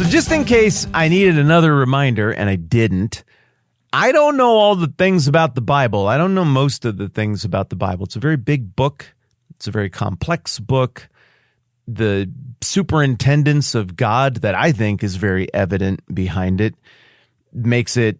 just in case I needed another reminder, and I didn't, I don't know all the things about the Bible. I don't know most of the things about the Bible. It's a very big book. It's a very complex book. The superintendence of God that I think is very evident behind it makes it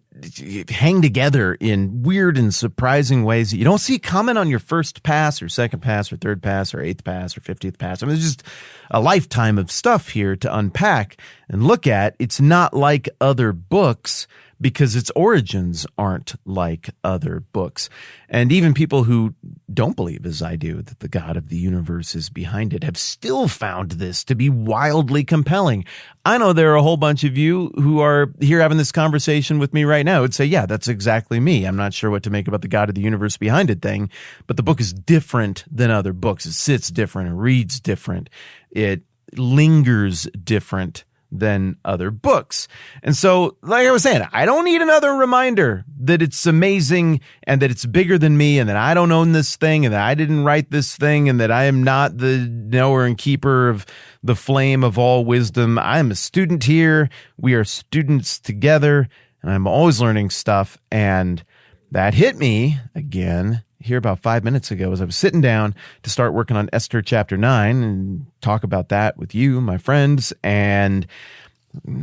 hang together in weird and surprising ways that you don't see coming on your first pass or second pass or third pass or eighth pass or 50th pass. I mean, there's just a lifetime of stuff here to unpack and look at. It's not like other books because its origins aren't like other books. And even people who don't believe, as I do, that the God of the universe is behind it have still found this to be wildly compelling. I know there are a whole bunch of you who are here having this conversation with me right now would say, yeah, that's exactly me. I'm not sure what to make about the God of the universe behind it thing, but the book is different than other books. It sits different. It reads different. It lingers different than other books. And so, like I was saying, I don't need another reminder that it's amazing and that it's bigger than me and that I don't own this thing and that I didn't write this thing and that I am not the knower and keeper of the flame of all wisdom. I am a student here. We are students together and I'm always learning stuff. And that hit me again here about 5 minutes ago as I was sitting down to start working on Esther chapter 9 and talk about that with you, my friends. And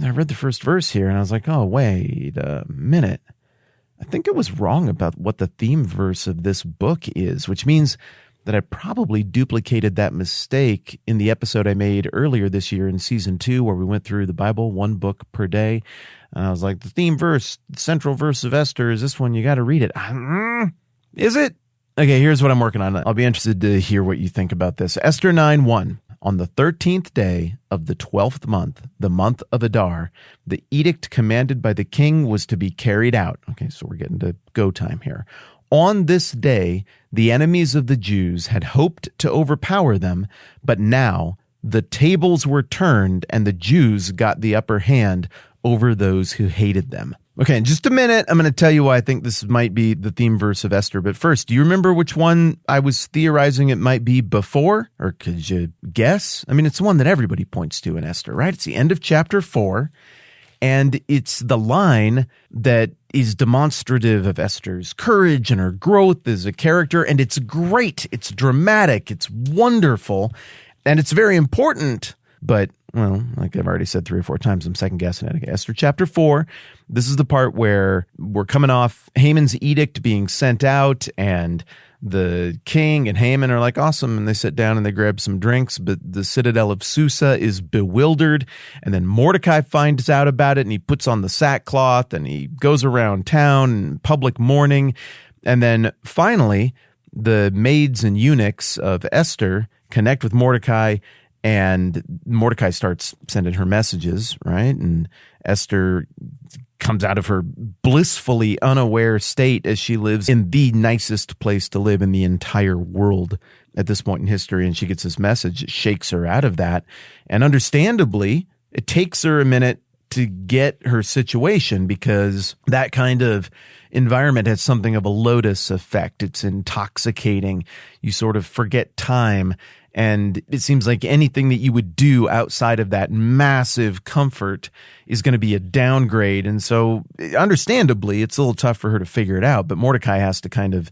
I read the first verse here and I was like, oh, wait a minute. I think I was wrong about what the theme verse of this book is, which means that I probably duplicated that mistake in the episode I made earlier this year in season 2, where we went through the Bible, one book per day. And I was like, the theme verse, the central verse of Esther is this one. You got to read it. Is it? Okay, here's what I'm working on. I'll be interested to hear what you think about this. Esther 9:1. On the 13th day of the 12th month, the month of Adar, the edict commanded by the king was to be carried out. Okay, so we're getting to go time here. On this day, the enemies of the Jews had hoped to overpower them, but now the tables were turned and the Jews got the upper hand over those who hated them. Okay, in just a minute, I'm going to tell you why I think this might be the theme verse of Esther. But first, do you remember which one I was theorizing it might be before? Or could you guess? I mean, it's the one that everybody points to in Esther, right? It's the end of chapter 4. And it's the line that is demonstrative of Esther's courage and her growth as a character. And it's great. It's dramatic. It's wonderful. And it's very important. But, well, like I've already said 3 or 4 times, I'm second guessing it. Okay, Esther chapter 4. This is the part where we're coming off Haman's edict being sent out, and the king and Haman are like, awesome, and they sit down and they grab some drinks, but the citadel of Susa is bewildered, and then Mordecai finds out about it, and he puts on the sackcloth, and he goes around town in public mourning, and then finally, the maids and eunuchs of Esther connect with Mordecai, and Mordecai starts sending her messages, right? And Esther comes out of her blissfully unaware state as she lives in the nicest place to live in the entire world at this point in history. And she gets this message. It shakes her out of that. And understandably, it takes her a minute to get her situation because that kind of environment has something of a lotus effect. It's intoxicating. You sort of forget time. And it seems like anything that you would do outside of that massive comfort is going to be a downgrade. And so understandably, it's a little tough for her to figure it out. But Mordecai has to kind of,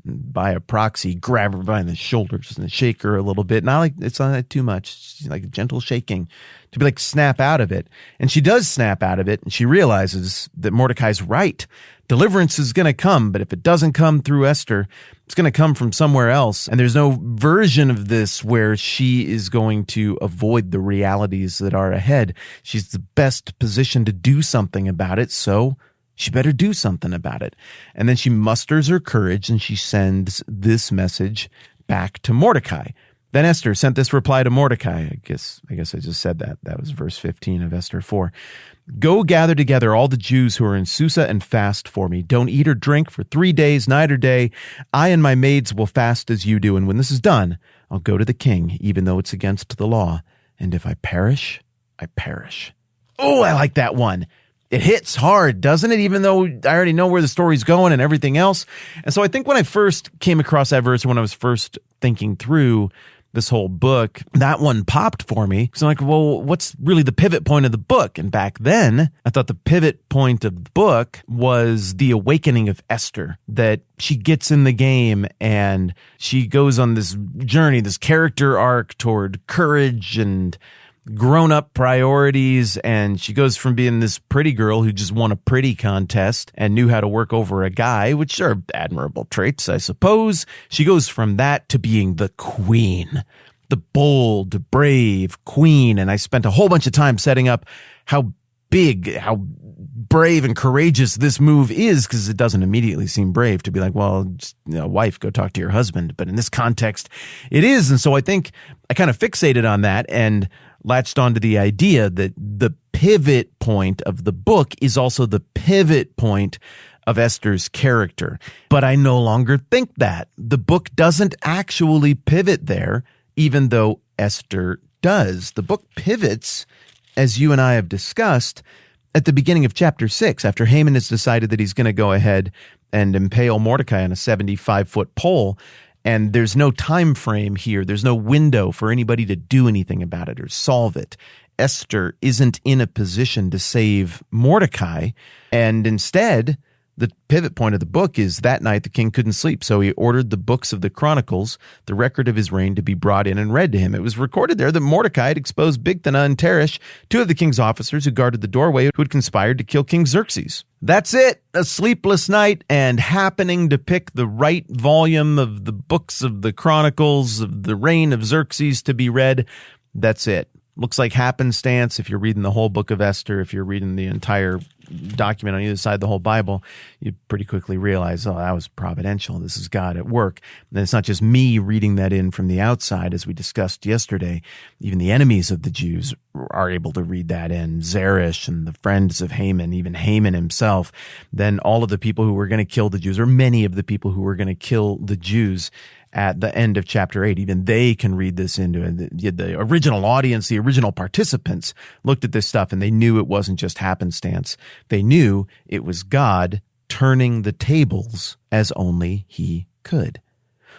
by a proxy, grab her by the shoulders and shake her a little bit. Not like it's not too much, it's like a gentle shaking to be like snap out of it. And she does snap out of it. And she realizes that Mordecai's right. Deliverance is going to come, but if it doesn't come through Esther, it's going to come from somewhere else. And there's no version of this where she is going to avoid the realities that are ahead. She's the best positioned to do something about it, so she better do something about it. And then she musters her courage and she sends this message back to Mordecai. Then Esther sent this reply to Mordecai. I guess I just said that. That was verse 15 of Esther 4. Go gather together all the Jews who are in Susa and fast for me. Don't eat or drink for 3 days, night or day. I and my maids will fast as you do. And when this is done, I'll go to the king, even though it's against the law. And if I perish, I perish. Oh, I like that one. It hits hard, doesn't it? Even though I already know where the story's going and everything else. And so I think when I first came across that verse, when I was first thinking through this whole book, that one popped for me. So I'm like, well, what's really the pivot point of the book? And back then, I thought the pivot point of the book was the awakening of Esther, that she gets in the game and she goes on this journey, this character arc toward courage and grown-up priorities, and she goes from being this pretty girl who just won a pretty contest and knew how to work over a guy, which are admirable traits, I suppose. She goes from that to being the queen, the bold, brave queen, and I spent a whole bunch of time setting up how big, how brave and courageous this move is, because it doesn't immediately seem brave to be like, well, just, wife, go talk to your husband. But in this context, it is. And so I think I kind of fixated on that and latched onto the idea that the pivot point of the book is also the pivot point of Esther's character. But I no longer think that. The book doesn't actually pivot there, even though Esther does. The book pivots, as you and I have discussed, at the beginning of chapter 6, after Haman has decided that he's going to go ahead and impale Mordecai on a 75-foot pole. And there's no time frame here. There's no window for anybody to do anything about it or solve it. Esther isn't in a position to save Mordecai. And instead, the pivot point of the book is that night the king couldn't sleep. So he ordered the books of the Chronicles, the record of his reign, to be brought in and read to him. It was recorded there that Mordecai had exposed Bigthana and Teresh, two of the king's officers who guarded the doorway, who had conspired to kill King Xerxes. That's it. A sleepless night and happening to pick the right volume of the books of the Chronicles of the reign of Xerxes to be read. That's it. Looks like happenstance if you're reading the whole book of Esther. If you're reading the entire document on either side of the whole Bible, you pretty quickly realize, oh, that was providential. This is God at work. And it's not just me reading that in from the outside, as we discussed yesterday. Even the enemies of the Jews are able to read that in. Zeresh and the friends of Haman, even Haman himself. Then all of the people who were going to kill the Jews, or many of the people who were going to kill the Jews, at the end of chapter 8, even they can read this into it. The original audience, the original participants looked at this stuff and they knew it wasn't just happenstance. They knew it was God turning the tables as only he could.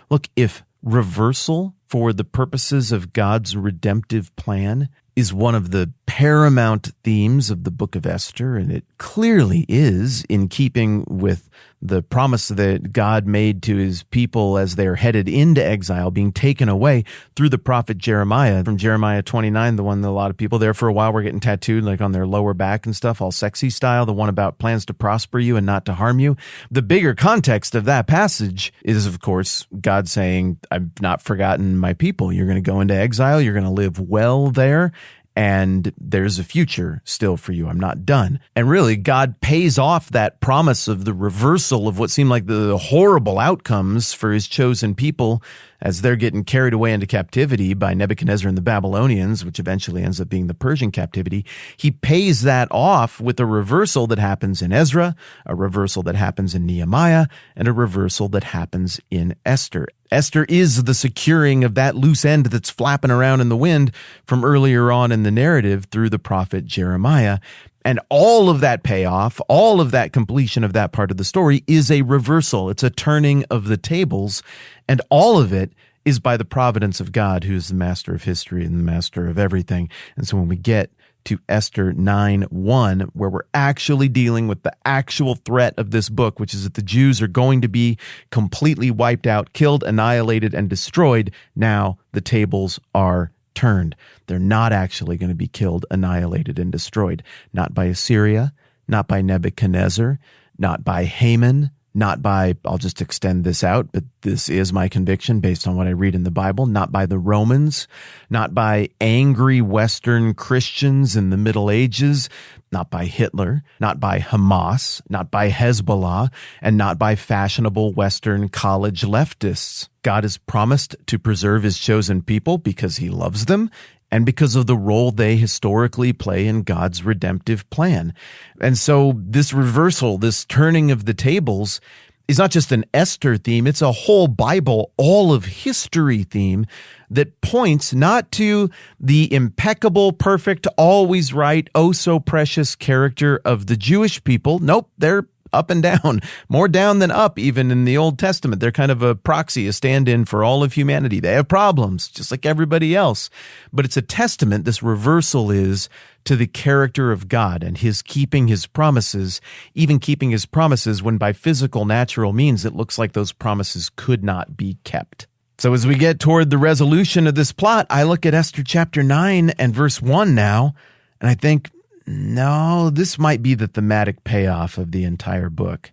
Look, if reversal for the purposes of God's redemptive plan is one of the paramount themes of the book of Esther, and it clearly is in keeping with the promise that God made to his people as they're headed into exile, being taken away through the prophet Jeremiah. From Jeremiah 29, the one that a lot of people there for a while were getting tattooed like on their lower back and stuff, all sexy style, the one about plans to prosper you and not to harm you. The bigger context of that passage is, of course, God saying, I've not forgotten my people. You're going to go into exile. You're going to live well there. And there's a future still for you. I'm not done. And really, God pays off that promise of the reversal of what seemed like the horrible outcomes for his chosen people as they're getting carried away into captivity by Nebuchadnezzar and the Babylonians, which eventually ends up being the Persian captivity. He pays that off with a reversal that happens in Ezra, a reversal that happens in Nehemiah, and a reversal that happens in Esther. Esther is the securing of that loose end that's flapping around in the wind from earlier on in the narrative through the prophet Jeremiah. And all of that payoff, all of that completion of that part of the story is a reversal. It's a turning of the tables. And all of it is by the providence of God, who's the master of history and the master of everything. And so when we get to Esther 9:1, where we're actually dealing with the actual threat of this book, which is that the Jews are going to be completely wiped out, killed, annihilated, and destroyed, now the tables are turned. They're not actually going to be killed, annihilated, and destroyed. Not by Assyria, not by Nebuchadnezzar, not by Haman, not by, I'll just extend this out, but this is my conviction based on what I read in the Bible, not by the Romans, not by angry Western Christians in the Middle Ages, not by Hitler, not by Hamas, not by Hezbollah, and not by fashionable Western college leftists. God has promised to preserve his chosen people because he loves them and because of the role they historically play in God's redemptive plan. And so this reversal, this turning of the tables, is not just an Esther theme, it's a whole Bible, all of history theme that points not to the impeccable, perfect, always right, oh so precious character of the Jewish people. Nope, they're up and down, more down than up, even in the Old Testament. They're kind of a proxy, a stand-in for all of humanity. They have problems, just like everybody else. But it's a testament, this reversal is, to the character of God and his keeping his promises, even keeping his promises when by physical, natural means it looks like those promises could not be kept. So as we get toward the resolution of this plot, I look at Esther chapter 9 and verse 1 now, and I think, no, this might be the thematic payoff of the entire book.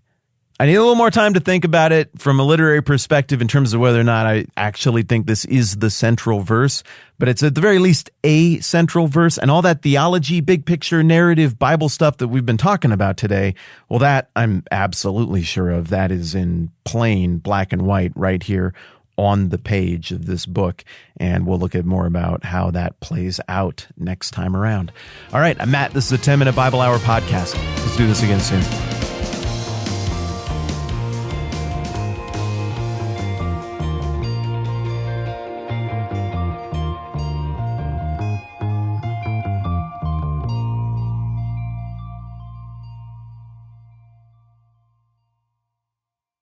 I need a little more time to think about it from a literary perspective in terms of whether or not I actually think this is the central verse, but it's at the very least a central verse, and all that theology, big picture, narrative, Bible stuff that we've been talking about today, well, that I'm absolutely sure of. That is in plain black and white right here on the page of this book, and we'll look at more about how that plays out next time around. All right, I'm Matt. This is the 10-Minute Bible Hour podcast. Let's do this again soon.